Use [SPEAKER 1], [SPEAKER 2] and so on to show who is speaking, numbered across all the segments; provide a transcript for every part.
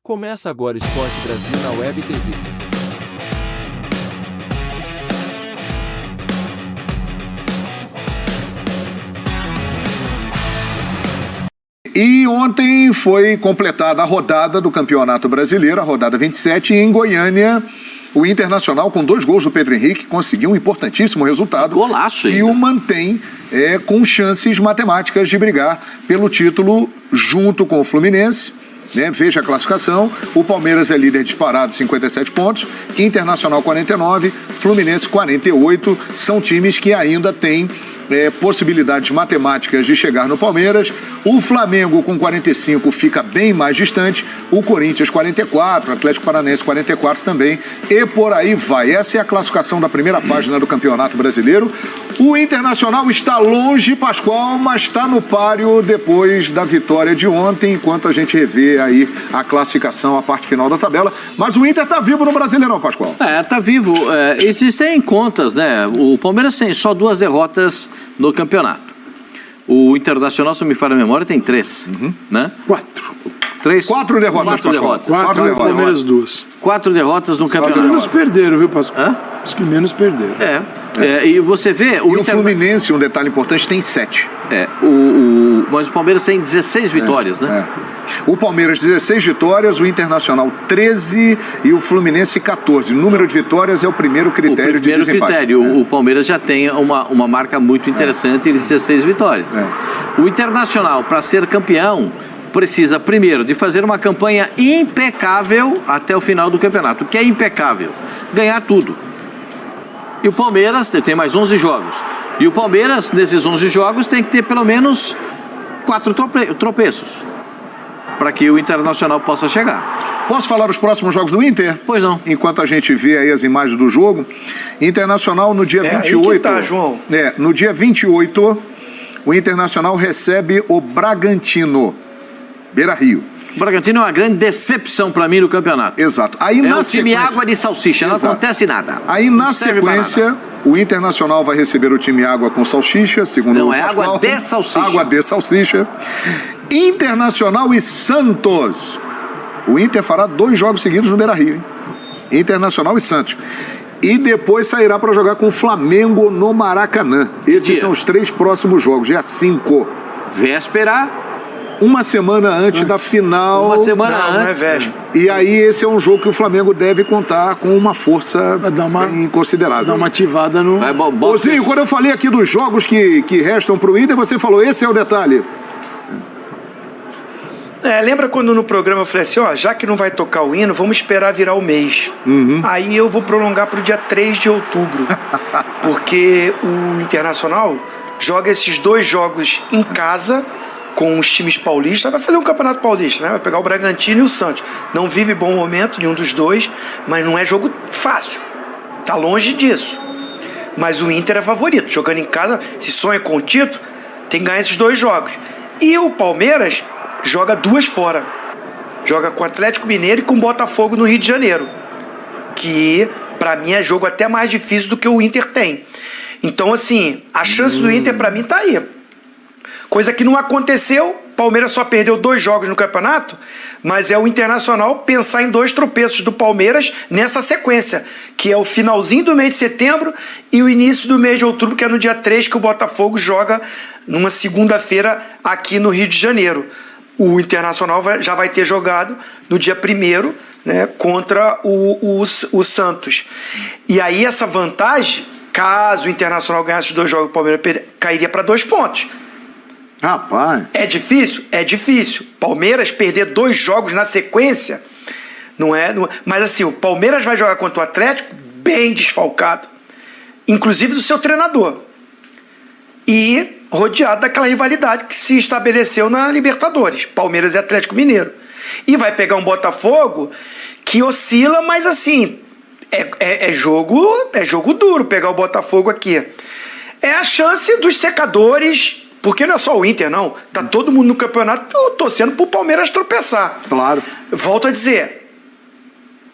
[SPEAKER 1] Começa agora Esporte Brasil na Web TV.
[SPEAKER 2] E ontem foi completada a rodada do Campeonato Brasileiro, a rodada 27, e em Goiânia, o Internacional, com 2 gols do Pedro Henrique, conseguiu um importantíssimo resultado.
[SPEAKER 3] Golaço ainda.
[SPEAKER 2] E o mantém com chances matemáticas de brigar pelo título junto com o Fluminense. Veja a classificação, o Palmeiras é líder disparado, 57 pontos, Internacional 49, Fluminense 48, são times que ainda têm possibilidades matemáticas de chegar no Palmeiras. O Flamengo com 45 fica bem mais distante, o Corinthians 44, o Atlético Paranaense 44 também, e por aí vai. Essa é a classificação da primeira página do Campeonato Brasileiro. O Internacional está longe, Pascoal, mas está no páreo depois da vitória de ontem, enquanto a gente revê aí a classificação, a parte final da tabela. Mas o Inter está vivo no Brasileirão, Pascoal.
[SPEAKER 3] Está vivo. Existem contas, né? O Palmeiras tem só 2 derrotas no campeonato. O Internacional, se não me falha a memória, tem 3, né?
[SPEAKER 4] 4.
[SPEAKER 2] 4 derrotas, Pascoal.
[SPEAKER 4] 4 derrotas. Palmeiras 2.
[SPEAKER 3] 4 derrotas no campeonato.
[SPEAKER 4] Menos perderam, viu, Pascoal? Acho que menos perderam.
[SPEAKER 3] E você vê...
[SPEAKER 2] O Fluminense, um detalhe importante, tem 7.
[SPEAKER 3] Mas o Palmeiras tem 16 vitórias, né?
[SPEAKER 2] O Palmeiras 16 vitórias, o Internacional 13 e o Fluminense 14. O número de vitórias é o primeiro critério de desempate.
[SPEAKER 3] O Palmeiras já tem uma marca muito interessante de 16 vitórias. O Internacional, para ser campeão, precisa primeiro de fazer uma campanha impecável até o final do campeonato. O que é impecável? Ganhar tudo. E o Palmeiras tem mais 11 jogos. E o Palmeiras, nesses 11 jogos, tem que ter pelo menos 4 tropeços para que o Internacional possa chegar.
[SPEAKER 2] Posso falar os próximos jogos do Inter?
[SPEAKER 3] Pois não.
[SPEAKER 2] Enquanto a gente vê aí as imagens do jogo. Internacional no dia 28.
[SPEAKER 4] Aí que tá, João.
[SPEAKER 2] No dia 28, o Internacional recebe o Bragantino, Beira-Rio.
[SPEAKER 3] O Bragantino é uma grande decepção para mim no campeonato.
[SPEAKER 2] Exato. Aí,
[SPEAKER 3] o time água de salsicha, não acontece nada.
[SPEAKER 2] Aí na sequência, o Internacional vai receber o time água com salsicha, segundo o Pascoal.
[SPEAKER 3] Água de salsicha.
[SPEAKER 2] Água de salsicha. Internacional e Santos. O Inter fará 2 jogos seguidos no Beira-Rio. Internacional e Santos. E depois sairá para jogar com o Flamengo no Maracanã. Esses são os 3 próximos jogos, dia 5.
[SPEAKER 3] Véspera.
[SPEAKER 2] Uma semana antes da final.
[SPEAKER 3] Uma semana antes.
[SPEAKER 4] Não é véspera.
[SPEAKER 2] E aí esse é um jogo que o Flamengo deve contar com uma força bem considerável.
[SPEAKER 4] Dá uma ativada no...
[SPEAKER 2] Zinho, quando eu falei aqui dos jogos que restam pro Inter, você falou, esse é o detalhe.
[SPEAKER 5] Lembra quando no programa eu falei assim, já que não vai tocar o hino, vamos esperar virar o mês. Aí eu vou prolongar pro dia 3 de outubro. Porque o Internacional joga esses 2 jogos em casa com os times paulistas, vai fazer um campeonato paulista, né? Vai pegar o Bragantino e o Santos. Não vive bom momento nenhum dos 2, mas não é jogo fácil. Tá longe disso. Mas o Inter é favorito. Jogando em casa, se sonha com o título, tem que ganhar esses 2 jogos. E o Palmeiras joga 2 fora. Joga com o Atlético Mineiro e com o Botafogo no Rio de Janeiro. Que, pra mim, é jogo até mais difícil do que o Inter tem. Então, assim, a chance do Inter, pra mim, tá aí. Coisa que não aconteceu, Palmeiras só perdeu 2 jogos no campeonato, mas é o Internacional pensar em 2 tropeços do Palmeiras nessa sequência, que é o finalzinho do mês de setembro e o início do mês de outubro, que é no dia 3 que o Botafogo joga numa segunda-feira aqui no Rio de Janeiro. O Internacional já vai ter jogado no dia 1º, né, contra o Santos. E aí essa vantagem, caso o Internacional ganhasse os 2 jogos, o Palmeiras cairia para 2 pontos.
[SPEAKER 2] Rapaz.
[SPEAKER 5] É difícil? É difícil. Palmeiras perder 2 jogos na sequência, não é? Mas assim, o Palmeiras vai jogar contra o Atlético bem desfalcado, inclusive do seu treinador, e rodeado daquela rivalidade que se estabeleceu na Libertadores, Palmeiras e Atlético Mineiro. E vai pegar um Botafogo que oscila, mas assim, é jogo duro pegar o Botafogo aqui. É a chance dos secadores. Porque não é só o Inter, não. Tá todo mundo no campeonato torcendo pro Palmeiras tropeçar.
[SPEAKER 2] Claro.
[SPEAKER 5] Volto a dizer,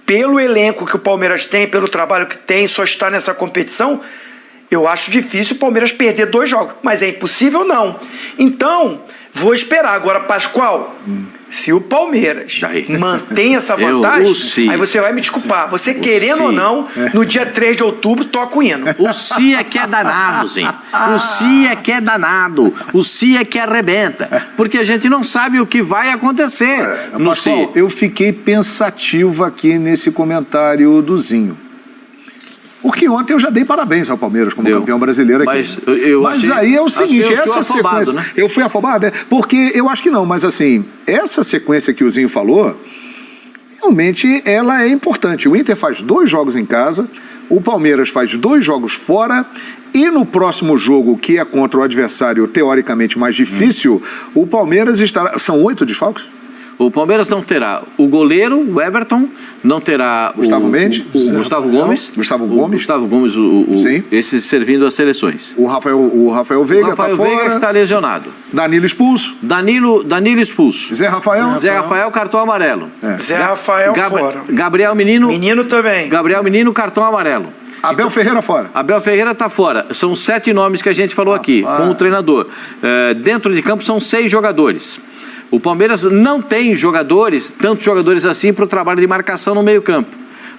[SPEAKER 5] pelo elenco que o Palmeiras tem, pelo trabalho que tem, só está nessa competição, eu acho difícil o Palmeiras perder 2 jogos. Mas é impossível, não. Então, Vou esperar. Agora, Pascoal, se o Palmeiras mantém essa vantagem, aí você vai me desculpar. Você querendo ou não, no dia 3 de outubro, toca o hino.
[SPEAKER 3] O Si é que é danado, Zinho. O Si é que é danado. O Si é que arrebenta. Porque a gente não sabe o que vai acontecer no Si.
[SPEAKER 2] Eu fiquei pensativo aqui nesse comentário do Zinho. Porque ontem eu já dei parabéns ao Palmeiras como campeão brasileiro aqui. Mas aí é o seguinte, essa sequência... Né? Eu fui afobado, porque eu acho que não, mas assim, essa sequência que o Zinho falou, realmente ela é importante. O Inter faz 2 jogos em casa, o Palmeiras faz 2 jogos fora, e no próximo jogo, que é contra o adversário teoricamente mais difícil, o Palmeiras estará... São 8 desfalques?
[SPEAKER 3] O Palmeiras não terá o goleiro, o Everton, não terá
[SPEAKER 2] Gustavo Mendes,
[SPEAKER 3] o Gustavo Gomes.
[SPEAKER 2] Gustavo Gomes.
[SPEAKER 3] Gustavo Gomes, esses servindo as seleções.
[SPEAKER 2] O Rafael Veiga está fora.
[SPEAKER 3] Veiga que está lesionado.
[SPEAKER 2] Danilo expulso.
[SPEAKER 3] Danilo expulso.
[SPEAKER 2] Zé Rafael,
[SPEAKER 3] cartão amarelo.
[SPEAKER 5] Zé Rafael fora.
[SPEAKER 3] Gabriel Menino.
[SPEAKER 5] Menino também.
[SPEAKER 3] Gabriel Menino, cartão amarelo.
[SPEAKER 2] Abel Ferreira fora.
[SPEAKER 3] Abel Ferreira está fora. São 7 nomes que a gente falou aqui, com o treinador. Dentro de campo são 6 jogadores. O Palmeiras não tem jogadores, tantos jogadores assim, para o trabalho de marcação no meio-campo.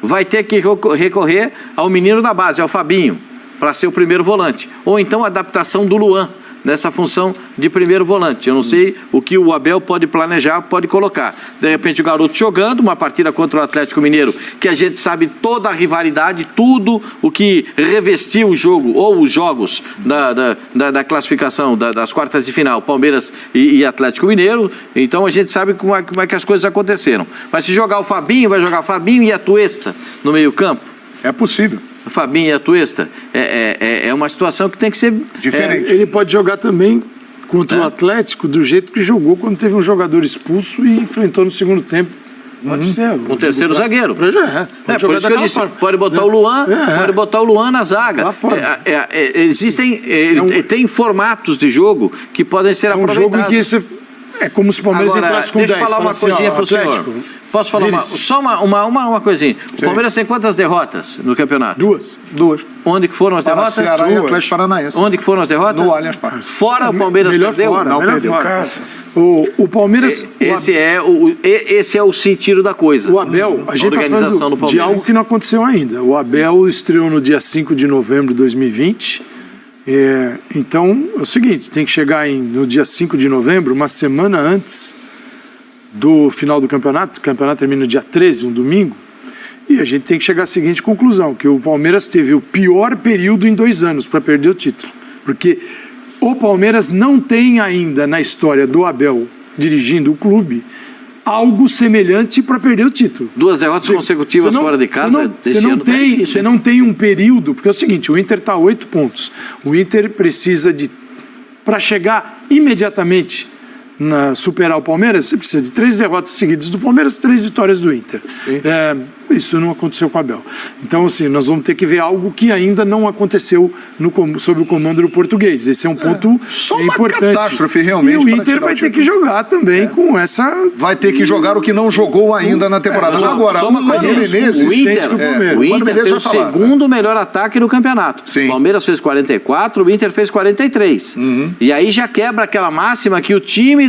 [SPEAKER 3] Vai ter que recorrer ao menino da base, ao Fabinho, para ser o primeiro volante. Ou então a adaptação do Luan, nessa função de primeiro volante. Eu não sei o que o Abel pode planejar, pode colocar. De repente o garoto jogando uma partida contra o Atlético Mineiro, que a gente sabe toda a rivalidade, tudo o que revestiu o jogo, ou os jogos da classificação das quartas de final, Palmeiras e Atlético Mineiro. Então a gente sabe como é que as coisas aconteceram. Mas se jogar o Fabinho, vai jogar Fabinho e Atuesta no meio campo?
[SPEAKER 2] É possível.
[SPEAKER 3] Fabinho e Atuesta, é uma situação que tem que ser
[SPEAKER 2] diferente.
[SPEAKER 4] Ele pode jogar também contra o Atlético do jeito que jogou quando teve um jogador expulso e enfrentou no segundo tempo. Pode ser.
[SPEAKER 3] Um terceiro zagueiro.
[SPEAKER 4] Por
[SPEAKER 3] isso que eu disse, pode botar o Luan, pode botar o Luan na zaga. Tem formatos de jogo que podem ser aproveitados.
[SPEAKER 4] É um jogo em que você... É como se o Palmeiras entrasse com 10.
[SPEAKER 3] Deixa eu falar uma coisinha para o senhor. Posso falar só uma coisinha? O Palmeiras tem quantas derrotas no campeonato?
[SPEAKER 4] 2.
[SPEAKER 3] Onde que foram as derrotas?
[SPEAKER 2] Ceará e Atlético Paranaense.
[SPEAKER 3] Onde que foram as derrotas?
[SPEAKER 2] No Allianz Parque.
[SPEAKER 3] Fora o Palmeiras perdeu?
[SPEAKER 4] Melhor fora. O Palmeiras...
[SPEAKER 3] Esse é o sentido da coisa.
[SPEAKER 4] O Abel, a gente está falando de algo que não aconteceu ainda. O Abel estreou no dia 5 de novembro de 2020. Então, é o seguinte, tem que chegar no dia 5 de novembro, uma semana antes do final do campeonato. O campeonato termina no dia 13, um domingo, e a gente tem que chegar à seguinte conclusão, que o Palmeiras teve o pior período em 2 anos para perder o título, porque o Palmeiras não tem ainda na história do Abel dirigindo o clube algo semelhante para perder o título.
[SPEAKER 3] 2 derrotas consecutivas fora de casa.
[SPEAKER 4] Você não tem um período, porque é o seguinte, o Inter está a 8 pontos. O Inter precisa para chegar imediatamente superar o Palmeiras, você precisa de 3 derrotas seguidas do Palmeiras, 3 vitórias do Inter. Isso não aconteceu com o Abel. Então, assim, nós vamos ter que ver algo que ainda não aconteceu sob o comando do português. Esse é um ponto importante.
[SPEAKER 2] Uma catástrofe, realmente.
[SPEAKER 4] E o Inter vai ter que jogar também com essa...
[SPEAKER 2] Vai ter que jogar o que não jogou ainda na temporada. Agora, o Mano Menezes...
[SPEAKER 3] O Inter tem o segundo melhor ataque no campeonato.
[SPEAKER 2] Sim.
[SPEAKER 3] O Palmeiras fez 44, o Inter fez 43. E aí já quebra aquela máxima que o time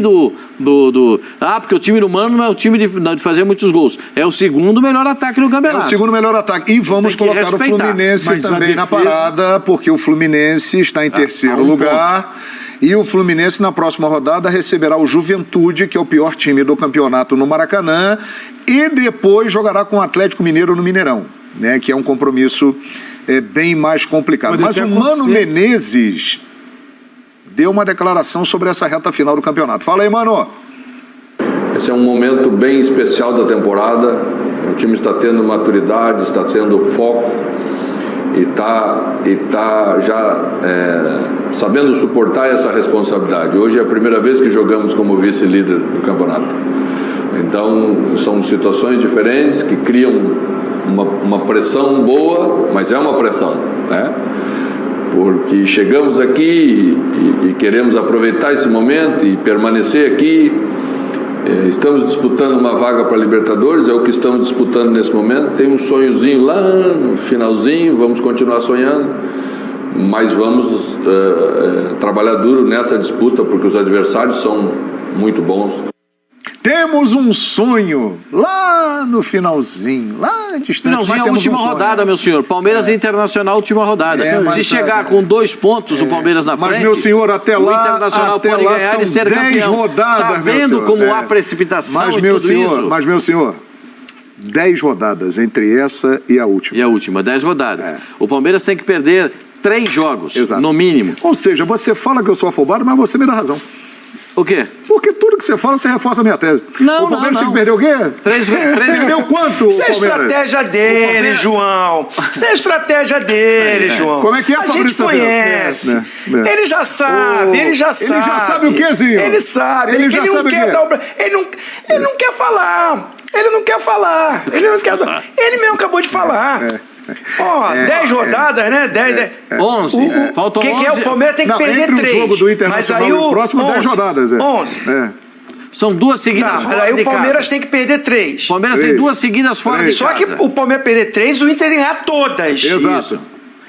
[SPEAKER 3] porque o time do Mano não é o time de fazer muitos gols. É o segundo melhor ataque no campeonato.
[SPEAKER 2] É o segundo melhor ataque. E vamos colocar respeitar o Fluminense também na parada, porque o Fluminense está em terceiro lugar. E o Fluminense, na próxima rodada, receberá o Juventude, que é o pior time do campeonato no Maracanã, e depois jogará com o Atlético Mineiro no Mineirão, né, que é um compromisso bem mais complicado. Mas o Mano Menezes deu uma declaração sobre essa reta final do campeonato. Fala aí, Mano.
[SPEAKER 6] Esse é um momento bem especial da temporada. O time está tendo maturidade, está tendo foco e está já sabendo suportar essa responsabilidade. Hoje é a primeira vez que jogamos como vice-líder do campeonato. Então, são situações diferentes que criam uma pressão boa, mas é uma pressão, né? Porque chegamos aqui e queremos aproveitar esse momento e permanecer aqui. Estamos disputando uma vaga para a Libertadores, é o que estamos disputando nesse momento. Tem um sonhozinho lá no finalzinho, vamos continuar sonhando, mas vamos trabalhar duro nessa disputa, porque os adversários são muito bons.
[SPEAKER 2] Temos um sonho lá no finalzinho, lá distante.
[SPEAKER 3] Finalzinho, a última rodada, meu senhor. Palmeiras e Internacional, última rodada. Se chegar com 2 pontos o Palmeiras na frente...
[SPEAKER 2] Mas, meu senhor, até lá,
[SPEAKER 3] o Internacional pode ganhar e ser
[SPEAKER 2] 10
[SPEAKER 3] campeão.
[SPEAKER 2] rodadas,
[SPEAKER 3] tá vendo como há precipitação
[SPEAKER 2] mas,
[SPEAKER 3] em
[SPEAKER 2] meu
[SPEAKER 3] tudo
[SPEAKER 2] senhor,
[SPEAKER 3] isso?
[SPEAKER 2] Mas, meu senhor, 10 rodadas entre essa e a última.
[SPEAKER 3] E a última, 10 rodadas. O Palmeiras tem que perder 3 jogos, no mínimo.
[SPEAKER 2] Ou seja, você fala que eu sou afobado, mas você me dá razão.
[SPEAKER 3] O quê?
[SPEAKER 2] Porque tudo que você fala, você reforça a minha tese. O Palmeiras tem que perder o quê?
[SPEAKER 3] 3
[SPEAKER 2] Perdeu quanto?
[SPEAKER 5] Isso é estratégia dele, João. Isso é estratégia dele, João.
[SPEAKER 2] Como é que é,
[SPEAKER 5] a gente conhece. Ele já sabe, ele já sabe.
[SPEAKER 2] Ele já sabe o quê, Zinho?
[SPEAKER 5] Ele sabe.
[SPEAKER 2] Ele já sabe o quê?
[SPEAKER 5] Ele não quer falar. Ele não quer falar. Ele mesmo acabou de falar. 10 rodadas, né?
[SPEAKER 3] 11. Faltam 11.
[SPEAKER 5] Que é? O Palmeiras tem que perder 3.
[SPEAKER 2] O jogo do Internacional
[SPEAKER 5] mas aí
[SPEAKER 2] o próximo 10 rodadas.
[SPEAKER 5] 11.
[SPEAKER 3] São 2 seguidas
[SPEAKER 5] mas aí o Palmeiras tem que perder 3.
[SPEAKER 3] O Palmeiras tem 2 seguidas fora de casa.
[SPEAKER 5] Só que o Palmeiras perder 3, o Inter tem que ganhar todas.
[SPEAKER 2] Exato.
[SPEAKER 3] Isso.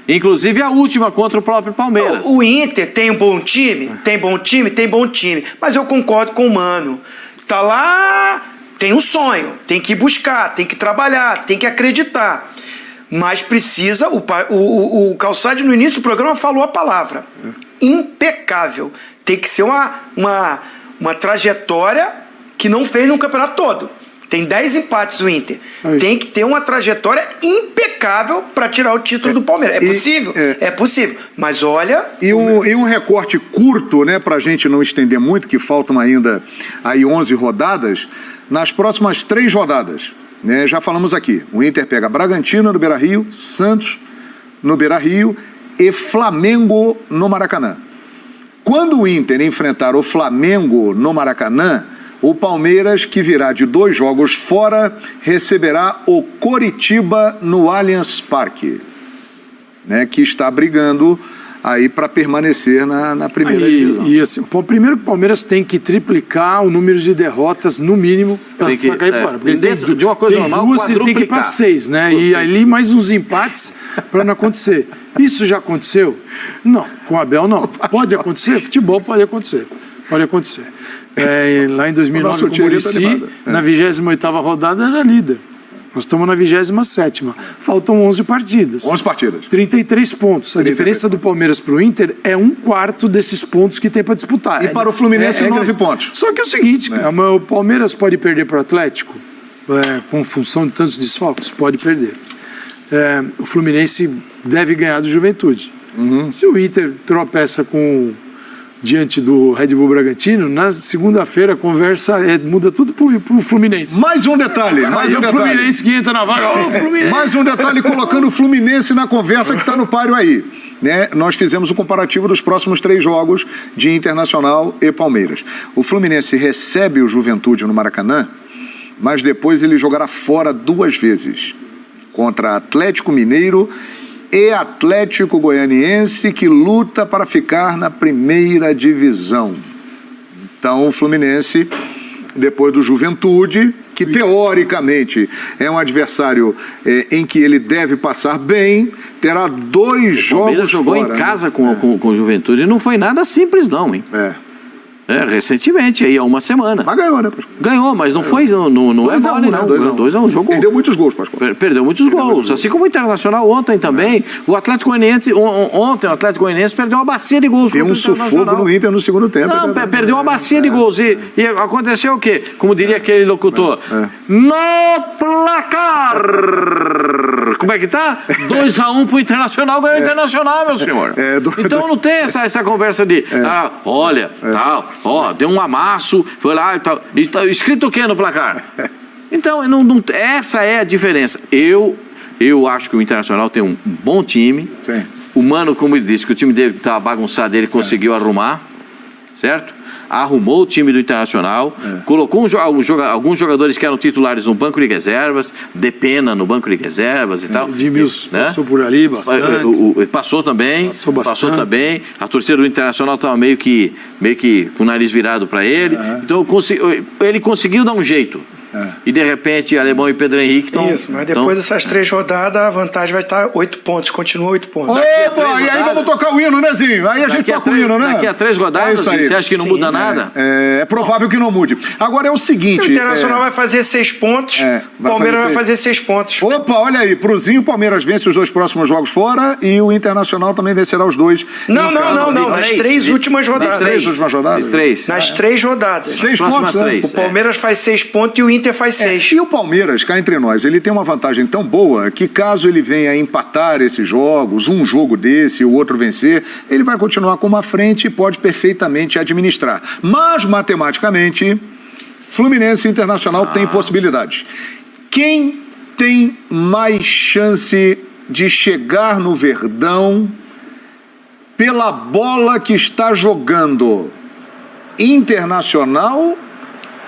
[SPEAKER 3] Inclusive a última contra o próprio Palmeiras.
[SPEAKER 5] O Inter tem um bom time? Tem bom time. Mas eu concordo com o Mano. Tá lá, tem um sonho. Tem que buscar, tem que trabalhar, tem que acreditar. Mas precisa, o Calçade no início do programa falou a palavra, impecável. Tem que ser uma trajetória que não fez no campeonato todo. Tem 10 empates o Inter. Tem que ter uma trajetória impecável para tirar o título do Palmeiras. É possível? É possível. Mas olha...
[SPEAKER 2] E um recorte curto, né, para a gente não estender muito, que faltam ainda aí 11 rodadas, nas próximas 3 rodadas... já falamos aqui, o Inter pega Bragantino no Beira-Rio, Santos no Beira-Rio e Flamengo no Maracanã. Quando o Inter enfrentar o Flamengo no Maracanã, o Palmeiras, que virá de 2 jogos fora, receberá o Coritiba no Allianz Parque, que está brigando aí para permanecer na primeira divisão.
[SPEAKER 4] E assim, primeiro que o Palmeiras tem que triplicar o número de derrotas, no mínimo, para cair fora. Porque
[SPEAKER 3] dentro de uma coisa normal,
[SPEAKER 4] 2 e tem que ir para 6, né? E ali mais uns empates para não acontecer. Isso já aconteceu? Não, com o Abel não. Pode acontecer? Futebol pode acontecer. Pode acontecer. Lá em 2009, com o Muricy, na 28ª rodada, era líder. Nós estamos na 27ª. Faltam 11 partidas.
[SPEAKER 2] 11 partidas.
[SPEAKER 4] 33 pontos. A diferença do Palmeiras para o Inter é 1/4 desses pontos que tem para disputar.
[SPEAKER 2] E para o Fluminense, 9 pontos.
[SPEAKER 4] Só que é o seguinte, o Palmeiras pode perder para o Atlético, com função de tantos desfalques? Pode perder. O Fluminense deve ganhar do Juventude. Se o Inter tropeça diante do Red Bull Bragantino, na segunda-feira a conversa muda tudo pro Fluminense.
[SPEAKER 2] Mais um detalhe.
[SPEAKER 4] Fluminense que entra na vaga.
[SPEAKER 2] Mais um detalhe, colocando o Fluminense na conversa que está no páreo aí. Nós fizemos o comparativo dos próximos 3 jogos de Internacional e Palmeiras. O Fluminense recebe o Juventude no Maracanã, mas depois ele jogará fora 2 vezes. Contra Atlético Mineiro e Atlético Goianiense, que luta para ficar na primeira divisão. Então o Fluminense, depois do Juventude, que teoricamente é um adversário em que ele deve passar bem, terá 2 jogos fora. O Palmeiras jogou
[SPEAKER 3] em casa com o Juventude e não foi nada simples não, hein? Recentemente, aí há uma semana.
[SPEAKER 2] Mas ganhou, né, Pascoal?
[SPEAKER 3] Ganhou, mas não foi, não é mole, não. 2-1, jogou.
[SPEAKER 2] Perdeu muitos gols, Pascoal.
[SPEAKER 3] Perdeu muitos gols, assim como o Internacional ontem também. O Atlético Goianiense, ontem o Atlético Goianiense perdeu uma bacia de gols.
[SPEAKER 2] Tem um sufoco no Inter no segundo tempo.
[SPEAKER 3] Não, perdeu uma bacia de gols. E aconteceu o quê? Como diria aquele locutor, no placar. Como é que tá? 2-1 pro Internacional, ganhou o Internacional, meu senhor. Então não tem essa conversa de, olha, tal. Deu um amasso, foi lá e tal. E tá escrito o que no placar? Então, essa é a diferença. Eu acho que o Internacional tem um bom time.
[SPEAKER 2] Sim.
[SPEAKER 3] O Mano, como ele disse, que o time dele estava bagunçado, ele conseguiu arrumar, certo? Arrumou o time do Internacional, colocou alguns jogadores que eram titulares no banco de reservas, Depena no banco de reservas e tal.
[SPEAKER 4] Edmilson passou por ali bastante.
[SPEAKER 3] Passou também.
[SPEAKER 4] Passou
[SPEAKER 3] também. A torcida do Internacional estava meio que com o nariz virado para ele. Então ele conseguiu dar um jeito. e de repente Alemão e Pedro Henrique estão...
[SPEAKER 5] Isso, mas depois dessas 3 rodadas a vantagem vai estar 8 pontos, continua 8 pontos.
[SPEAKER 2] Opa, e aí vamos tocar o hino, né, Zinho? Aí a gente toca o hino, né?
[SPEAKER 3] Daqui a 3 rodadas, você acha que não muda nada?
[SPEAKER 2] É provável que não mude. Agora é o seguinte...
[SPEAKER 5] O Internacional vai fazer 6 pontos, o Palmeiras vai fazer 6 pontos.
[SPEAKER 2] Opa, olha aí, pro Zinho, o Palmeiras vence os 2 próximos jogos fora e o Internacional também vencerá os 2.
[SPEAKER 5] Não, nas 3 últimas rodadas.
[SPEAKER 2] Nas 3 últimas rodadas?
[SPEAKER 5] Nas 3 rodadas.
[SPEAKER 2] 6 pontos, né?
[SPEAKER 5] O Palmeiras faz 6 pontos e o Inter faz 6.
[SPEAKER 2] E o Palmeiras, cá entre nós, ele tem uma vantagem tão boa que caso ele venha empatar esses jogos, um jogo desse e o outro vencer, ele vai continuar com uma frente e pode perfeitamente administrar. Mas, matematicamente, Fluminense e Internacional têm possibilidades. Quem tem mais chance de chegar no Verdão pela bola que está jogando? Internacional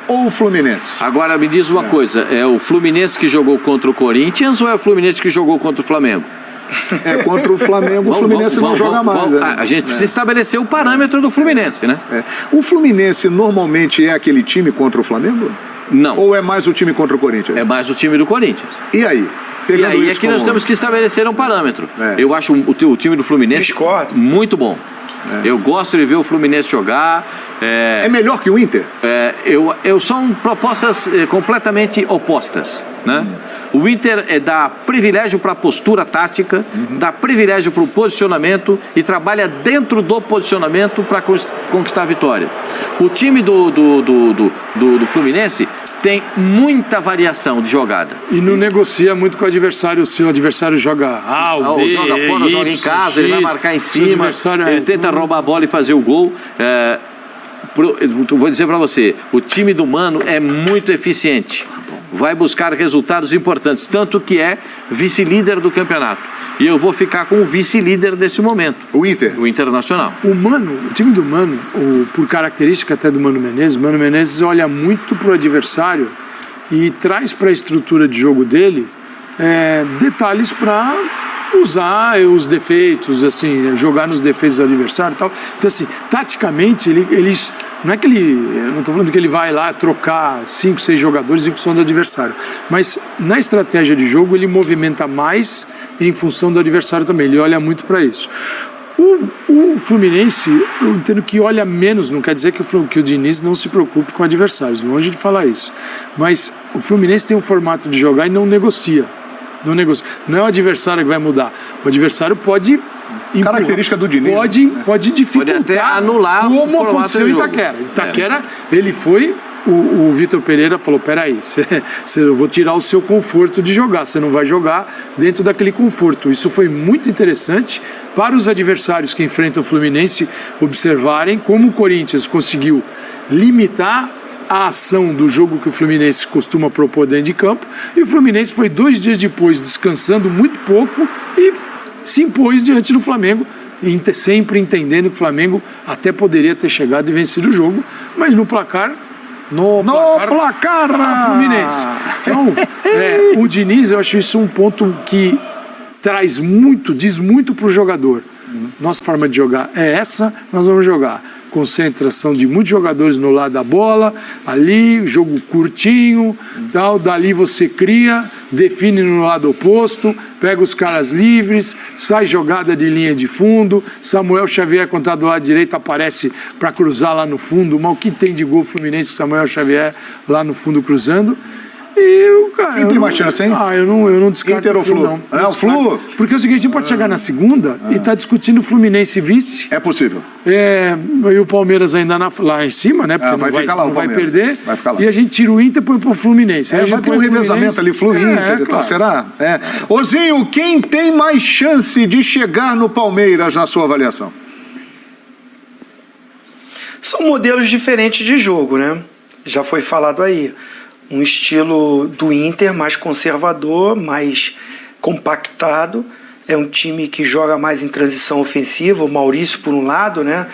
[SPEAKER 2] ou o Fluminense?
[SPEAKER 3] Agora me diz uma coisa, é o Fluminense que jogou contra o Corinthians ou é o Fluminense que jogou contra o Flamengo?
[SPEAKER 2] É, contra o Flamengo, o Fluminense não joga mais. Né?
[SPEAKER 3] A gente precisa estabelecer o parâmetro do Fluminense, né?
[SPEAKER 2] O Fluminense normalmente é aquele time contra o Flamengo?
[SPEAKER 3] Não.
[SPEAKER 2] Ou é mais o time contra o Corinthians?
[SPEAKER 3] É mais o time do Corinthians.
[SPEAKER 2] E aí?
[SPEAKER 3] E aí é que nós temos que estabelecer um parâmetro. Eu acho o time do Fluminense muito bom. Eu gosto de ver o Fluminense jogar.
[SPEAKER 2] É melhor que o Inter?
[SPEAKER 3] São propostas completamente opostas, né? O Inter dá privilégio para a postura tática, dá privilégio para o posicionamento e trabalha dentro do posicionamento para conquistar a vitória. O time do Fluminense tem muita variação de jogada.
[SPEAKER 4] E não negocia muito com o adversário. Se o adversário joga
[SPEAKER 3] joga fora, joga em casa, ele vai marcar em cima, ele tenta roubar a bola e fazer o gol. Vou dizer para você, o time do Mano é muito eficiente. Vai buscar resultados importantes, tanto que é vice-líder do campeonato. E eu vou ficar com o vice-líder desse momento.
[SPEAKER 2] O Inter?
[SPEAKER 3] O Internacional.
[SPEAKER 4] O time do Mano, por característica até do Mano Menezes olha muito pro adversário e traz para a estrutura de jogo dele detalhes para usar os defeitos, assim, jogar nos defeitos do adversário e tal. Então, assim, taticamente, ele não é que eu não estou falando que ele vai lá trocar 5, 6 jogadores em função do adversário, mas na estratégia de jogo ele movimenta mais em função do adversário também, ele olha muito para isso. O Fluminense, eu entendo que olha menos, não quer dizer que o Diniz não se preocupe com adversários, longe de falar isso, mas o Fluminense tem um formato de jogar e não negocia. Não é o adversário que vai mudar, o adversário pode...
[SPEAKER 2] Característica do Diniz.
[SPEAKER 4] Pode dificultar,
[SPEAKER 3] pode até anular
[SPEAKER 4] como aconteceu em Itaquera. Itaquera, ele foi, o Vitor Pereira falou, peraí, eu vou tirar o seu conforto de jogar, você não vai jogar dentro daquele conforto. Isso foi muito interessante para os adversários que enfrentam o Fluminense observarem como o Corinthians conseguiu limitar a ação do jogo que o Fluminense costuma propor dentro de campo, e o Fluminense foi 2 dias depois descansando muito pouco e se impôs diante do Flamengo, sempre entendendo que o Flamengo até poderia ter chegado e vencido o jogo, mas no placar Fluminense. Então, o Diniz, eu acho isso um ponto que diz muito para o jogador. Nossa forma de jogar é essa, nós vamos jogar. Concentração de muitos jogadores no lado da bola, ali, jogo curtinho, tal, dali você cria, define no lado oposto, pega os caras livres, sai jogada de linha de fundo, Samuel Xavier, quando está do lado direito, aparece para cruzar lá no fundo, mas o que tem de gol Fluminense com Samuel Xavier lá no fundo cruzando?
[SPEAKER 2] Quem tem mais chance, hein?
[SPEAKER 4] Eu não descarto
[SPEAKER 2] Inter ou Flu?
[SPEAKER 4] não.
[SPEAKER 2] O Flu?
[SPEAKER 4] Porque é o seguinte, a gente pode chegar na segunda e estar discutindo Fluminense vice.
[SPEAKER 2] É possível.
[SPEAKER 4] E o Palmeiras ainda lá em cima, né? Porque não vai perder.
[SPEAKER 2] Vai ficar lá.
[SPEAKER 4] E a gente tira o Inter e põe pro Fluminense.
[SPEAKER 2] Vai ter um revezamento ali, Flu-Inter. Então, será? Ozinho, quem tem mais chance de chegar no Palmeiras, na sua avaliação?
[SPEAKER 5] São modelos diferentes de jogo, né? Já foi falado aí. Um estilo do Inter mais conservador, mais compactado. É um time que joga mais em transição ofensiva. O Maurício, por um lado, né?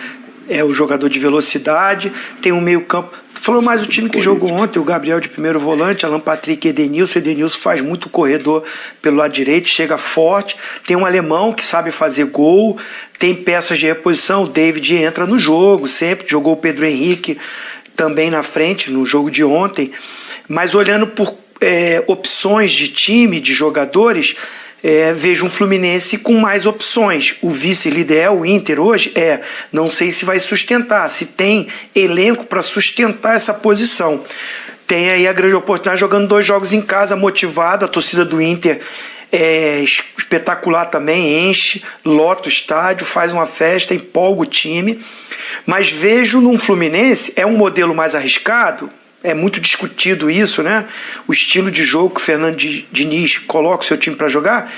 [SPEAKER 5] É o jogador de velocidade. Tem um meio campo. Falou mais o time que jogou ontem, o Gabriel de primeiro volante, Alan Patrick e Edenilson. Edenilson faz muito corredor pelo lado direito, chega forte. Tem um alemão que sabe fazer gol. Tem peças de reposição. O David entra no jogo sempre. Jogou o Pedro Henrique. também na frente no jogo de ontem, mas olhando por opções de time, de jogadores, vejo um Fluminense com mais opções. O vice-líder é o Inter hoje? Não sei se vai sustentar, se tem elenco para sustentar essa posição. Tem aí a grande oportunidade jogando 2 jogos em casa, motivado. A torcida do Inter é espetacular também, enche, lota o estádio, faz uma festa, empolga o time. Mas vejo num Fluminense, é um modelo mais arriscado, é muito discutido isso, né? O estilo de jogo que o Fernando Diniz coloca o seu time para jogar,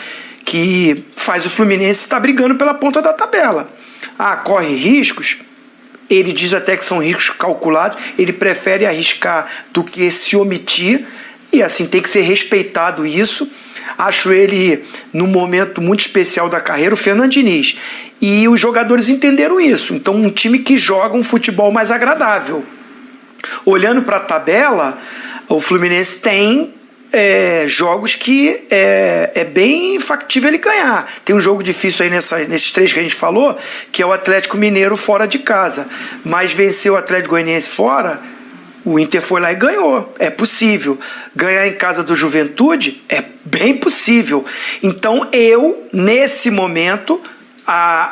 [SPEAKER 5] que faz o Fluminense estar brigando pela ponta da tabela. Corre riscos. Ele diz até que são riscos calculados, ele prefere arriscar do que se omitir, e assim tem que ser respeitado isso. Acho ele num momento muito especial da carreira, o Fernando Diniz. E os jogadores entenderam isso. Então, um time que joga um futebol mais agradável. Olhando para a tabela, o Fluminense tem jogos que é bem factível ele ganhar. Tem um jogo difícil aí nesses 3 que a gente falou, que é o Atlético Mineiro fora de casa. Mas venceu o Atlético Goianiense fora, o Inter foi lá e ganhou. É possível. Ganhar em casa do Juventude é bem possível. Então eu, nesse momento,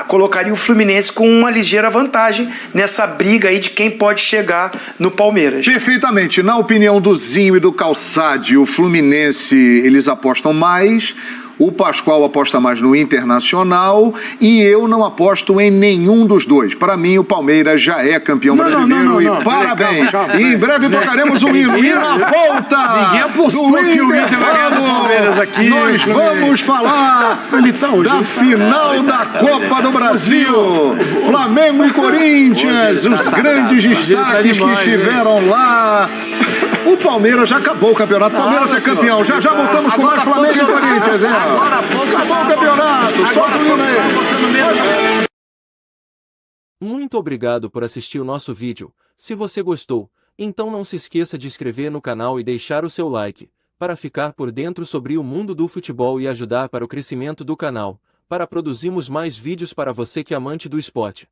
[SPEAKER 5] colocaria o Fluminense com uma ligeira vantagem nessa briga aí de quem pode chegar no Palmeiras.
[SPEAKER 2] Perfeitamente. Na opinião do Zinho e do Calçade, o Fluminense, eles apostam mais, o Pascoal aposta mais no Internacional e eu não aposto em nenhum dos dois. Para mim, o Palmeiras já é campeão brasileiro e parabéns.
[SPEAKER 4] Calma.
[SPEAKER 2] E em breve tocaremos o hino. E na volta
[SPEAKER 4] Ninguém apostou que o Inter vai ganhar do Palmeiras aqui.
[SPEAKER 2] Nós vamos falar da final da Copa do Brasil. Flamengo e Corinthians, os grandes destaques que estiveram lá. O Palmeiras já acabou o campeonato. Palmeiras é campeão. Já voltamos com mais Flamengo e Corinthians. Acabou o campeonato. Solta o hino aí.
[SPEAKER 1] Muito obrigado por assistir o nosso vídeo. Se você gostou, então não se esqueça de inscrever no canal e deixar o seu like, para ficar por dentro sobre o mundo do futebol e ajudar para o crescimento do canal, para produzirmos mais vídeos para você que é amante do esporte.